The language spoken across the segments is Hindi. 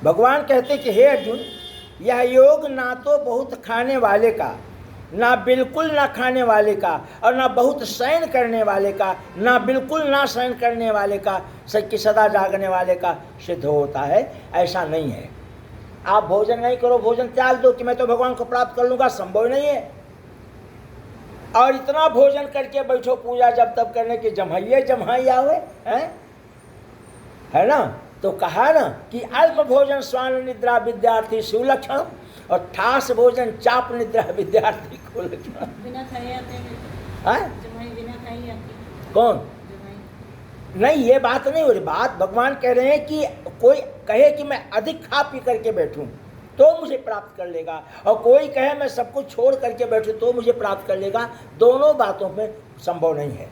भगवान कहते कि हे अर्जुन, यह योग ना तो बहुत खाने वाले का, ना बिल्कुल ना खाने वाले का, और ना बहुत शयन करने वाले का, ना बिल्कुल ना शयन करने वाले का, कि सदा जागने वाले का सिद्ध होता है। ऐसा नहीं है। आप भोजन नहीं करो, भोजन त्याग दो कि मैं तो भगवान को प्राप्त कर लूँगा, संभव नहीं है। और इतना भोजन करके बैठो पूजा जब तब करने के जम्हाइए जम्हाई आवे है ना। तो कहा ना कि अल्प भोजन स्वान निद्रा विद्यार्थी सुलक्षण, और ठास भोजन चाप निद्रा विद्यार्थी को लक्षण। बिना खाए आते हैं जमाई, बिना खाए आते कौन नहीं, ये बात नहीं हो रही। बात भगवान कह रहे हैं कि कोई कहे कि मैं अधिक खा पी करके बैठूं तो मुझे प्राप्त कर लेगा, और कोई कहे मैं सब कुछ छोड़ करके बैठूं तो मुझे प्राप्त कर लेगा। दोनों बातों में संभव नहीं है।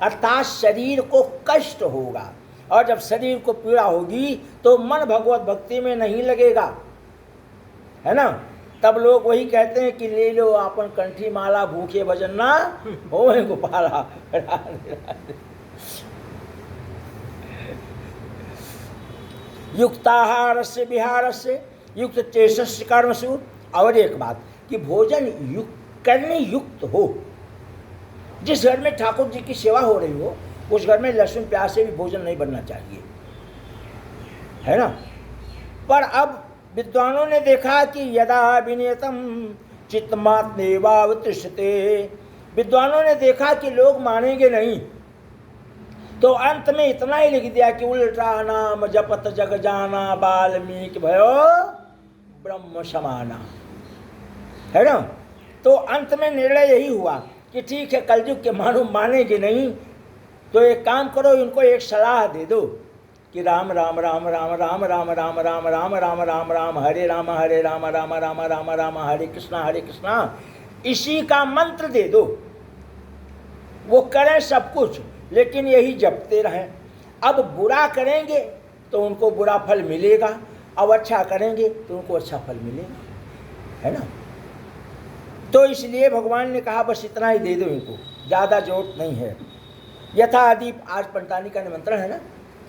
अर्थात शरीर को कष्ट होगा, और जब शरीर को पीड़ा होगी तो मन भगवत भक्ति में नहीं लगेगा, है ना। तब लोग वही कहते हैं कि ले लो आपन कंठी माला, भूखे भजन ना होए गोपाला। युक्ताहार से विहार से युक्त चेष्ट कर्मसु। और एक बात कि भोजन करने युक्त हो। जिस घर में ठाकुर जी की सेवा हो रही हो उस घर में लहसुन प्याज से भी भोजन नहीं बनना चाहिए, है ना। पर अब विद्वानों ने देखा कि यदा विनियतम चित्तमात्मेवावतिष्ठते, विद्वानों ने देखा कि लोग मानेंगे नहीं, तो अंत में इतना ही लिख दिया कि उल्टा नाम जपत जग जाना, वाल्मीकि भयो ब्रह्म समाना, है ना। तो अंत में निर्णय यही हुआ कि ठीक है, कलयुग के मानेंगे नहीं, तो एक काम करो, इनको एक सलाह दे दो कि राम राम राम राम राम राम राम राम राम राम राम राम हरे राम राम राम राम राम हरे कृष्णा, इसी का मंत्र दे दो। वो करें सब कुछ, लेकिन यही जपते रहें। अब बुरा करेंगे तो उनको बुरा फल मिलेगा, अब अच्छा करेंगे तो उनको अच्छा फल मिलेगा, है ना। तो इसलिए भगवान ने कहा बस इतना ही दे दो इनको, ज़्यादा जोर नहीं है। यथा दीप, आज पंटानी का निमंत्रण है ना,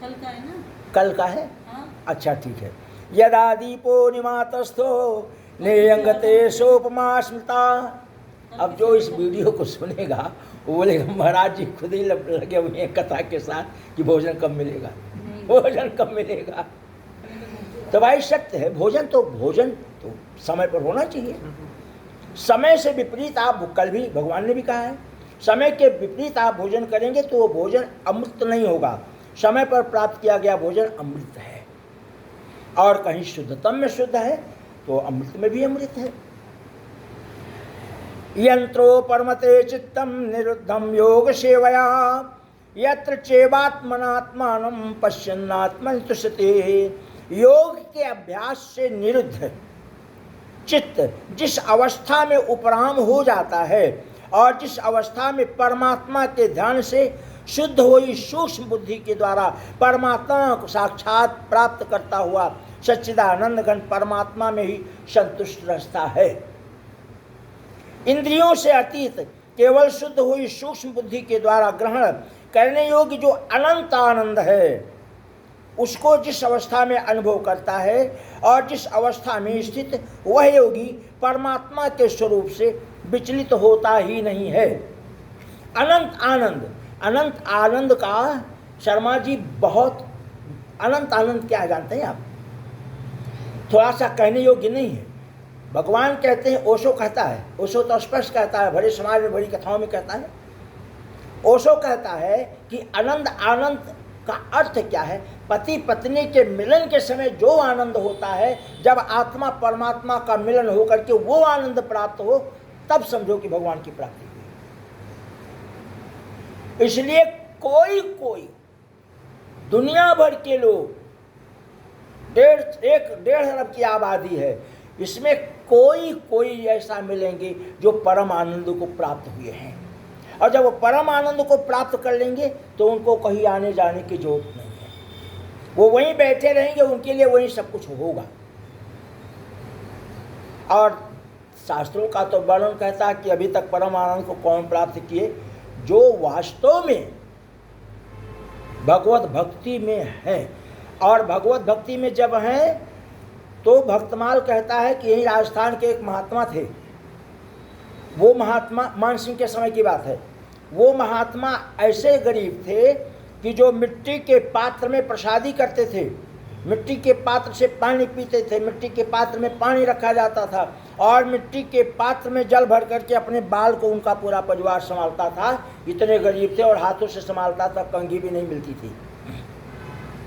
कल का है ना, कल का है। हाँ। अच्छा ठीक है। यदा दीपो निमातस्थो नेयंगते सोपमा स्मृता। अब जो इस वीडियो को सुनेगा वो बोलेगा महाराज जी खुद ही लगे हुए हैं कथा के साथ कि भोजन कब मिलेगा, भोजन कब मिलेगा। तो भाई सत्य है, भोजन तो समय पर होना चाहिए। समय से विपरीत आप, कल भी भगवान ने भी कहा है, समय के विपरीत आप भोजन करेंगे तो वो भोजन अमृत नहीं होगा। समय पर प्राप्त किया गया भोजन अमृत है, और कहीं शुद्धतम में शुद्ध है तो अमृत में भी अमृत है। यंत्रो परमते चित्तम निरुद्धम योग सेवया, यत्र चेवात्मनात्मानं पश्यन्नात्मन तुष्यते। योग के अभ्यास से निरुद्ध चित्त जिस अवस्था में उपराम हो जाता है, और जिस अवस्था में परमात्मा के ध्यान से शुद्ध हुई सूक्ष्म बुद्धि के द्वारा परमात्मा को साक्षात प्राप्त करता हुआ सच्चिदानंद घन परमात्मा में ही संतुष्ट रहता है। इंद्रियों से अतीत केवल शुद्ध हुई सूक्ष्म बुद्धि के द्वारा ग्रहण करने योग्य जो अनंत आनंद है, उसको जिस अवस्था में अनुभव करता है, और जिस अवस्था में स्थित वह योगी परमात्मा के स्वरूप से विचलित होता ही नहीं है। अनंत आनंद का शर्मा जी बहुत, अनंत आनंद क्या जानते हैं आप? थोड़ा सा कहने योग्य नहीं है। भगवान कहते हैं, ओशो कहता है, ओशो तो स्पष्ट कहता है, बड़े समाज में बड़ी कथाओं में कहता है। ओशो कहता है कि आनंद का अर्थ क्या है? पति पत्नी के मिलन के समय जो आनंद होता है, जब आत्मा परमात्मा का मिलन होकर के वो आनंद प्राप्त हो, तब समझो कि भगवान की प्राप्ति हुई। इसलिए कोई दुनिया भर के लोग, 1.5 अरब की आबादी है, इसमें कोई ऐसा मिलेंगे जो परम आनंद को प्राप्त हुए हैं। और जब वो परम आनंद को प्राप्त कर लेंगे तो उनको कहीं आने जाने की जरूरत नहीं है, वो वहीं बैठे रहेंगे, उनके लिए वहीं सब कुछ होगा। और शास्त्रों का तो वर्णन कहता है कि अभी तक परम आनंद को कौन प्राप्त किए? जो वास्तव में भगवत भक्ति में है। और भगवत भक्ति में जब हैं तो भक्तमाल कहता है कि यही राजस्थान के एक महात्मा थे। वो महात्मा मान सिंह के समय की बात है। वो महात्मा ऐसे गरीब थे कि जो मिट्टी के पात्र में प्रसादी करते थे, मिट्टी के पात्र से पानी पीते थे, मिट्टी के पात्र में पानी रखा जाता था और मिट्टी के पात्र में जल भर करके अपने बाल को उनका पूरा परिवार संभालता था। इतने गरीब थे और हाथों से संभालता था, कंघी भी नहीं मिलती थी।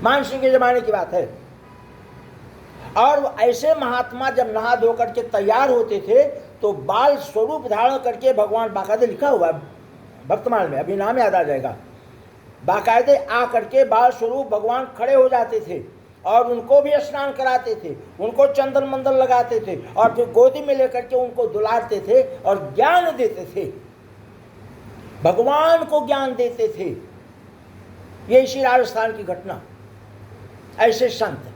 मान सिंह के जमाने की बात है। और ऐसे महात्मा जब नहा धो करके तैयार होते थे तो बाल स्वरूप धारण करके, भगवान बाकायदे लिखा हुआ है भक्तमाल में, अभी नाम याद आ जाएगा, बाकायदे आ करके बाल स्वरूप भगवान खड़े हो जाते थे और उनको भी स्नान कराते थे, उनको चंदन मंदन लगाते थे और फिर गोदी में लेकर के उनको दुलारते थे और ज्ञान देते थे, भगवान को ज्ञान देते थे। ये इसी राजस्थान की घटना, ऐसे संत।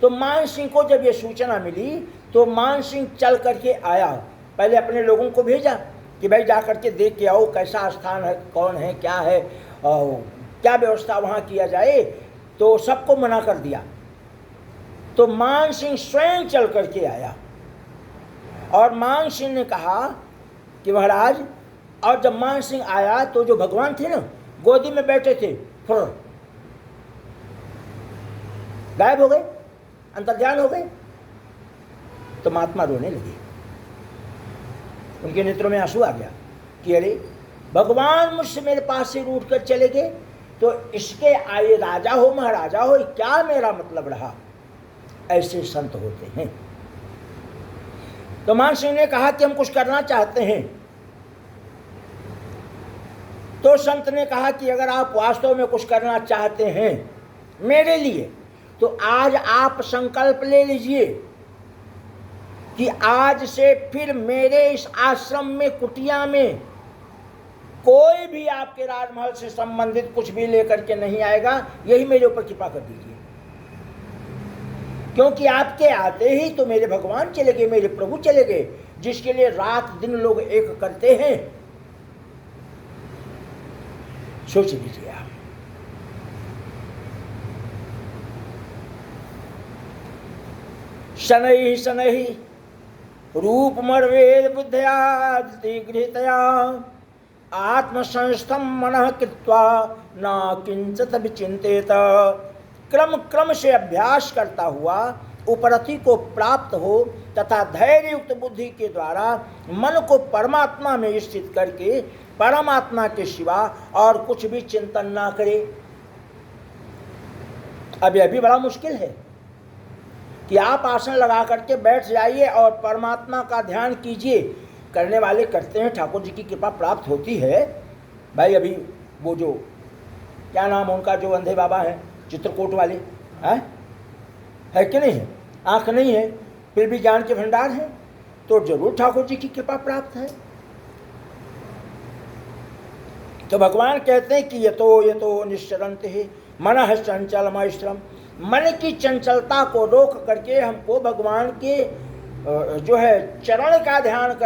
तो मान सिंह को जब ये सूचना मिली तो मान सिंह चल करके आया, पहले अपने लोगों को भेजा कि भाई जा करके देख के आओ कैसा स्थान है, कौन है, क्या है, क्या व्यवस्था वहाँ किया जाए। तो सबको मना कर दिया। तो मान सिंह स्वयं चल करके आया और मान सिंह ने कहा कि महाराज, और जब मान सिंह आया तो जो भगवान थे ना गोदी में बैठे थे, फुर गायब हो गए, अंतर्ध्यान हो गए। तो महात्मा रोने लगे, उनके नेत्रों में आंसू आ गया कि अरे भगवान मुझसे मेरे पास से रूठ कर चले गए, तो इसके आए राजा हो महाराजा हो क्या मेरा मतलब रहा। ऐसे संत होते हैं। तो मान सिंह ने कहा कि हम कुछ करना चाहते हैं। तो संत ने कहा कि अगर आप वास्तव में कुछ करना चाहते हैं मेरे लिए, तो आज आप संकल्प ले लीजिए कि आज से फिर मेरे इस आश्रम में, कुटिया में कोई भी आपके राजमहल से संबंधित कुछ भी लेकर के नहीं आएगा। यही मेरे ऊपर कृपा कर दीजिए, क्योंकि आपके आते ही तो मेरे भगवान चले गए, मेरे प्रभु चले गए, जिसके लिए रात दिन लोग एक करते हैं। सोच लीजिए आप। शनैः शनैः रूपमर्वेद बुद्धयादिति गृहीतया आत्मसंस्थं मनः कृत्वा न किंचित विचिंतेत। क्रम क्रम से अभ्यास करता हुआ उपरति को प्राप्त हो तथा धैर्य युक्त बुद्धि के द्वारा मन को परमात्मा में स्थित करके परमात्मा के सिवा और कुछ भी चिंतन ना करे। अब यह भी बड़ा मुश्किल है कि आप आसन लगा करके बैठ जाइए और परमात्मा का ध्यान कीजिए। करने वाले करते हैं, ठाकुर जी की कृपा प्राप्त होती है। भाई अभी वो जो क्या नाम उनका, जो अंधे बाबा हैं चित्रकूट वाले, है कि नहीं है, आँख नहीं है फिर भी ज्ञान के भंडार है, तो जरूर ठाकुर जी की कृपा प्राप्त है। तो भगवान कहते हैं कि यतो निश्चरन्ति ही मनः चंचलमैश्रम। मन की चंचलता को रोक करके हमको भगवान के जो है चरण का ध्यान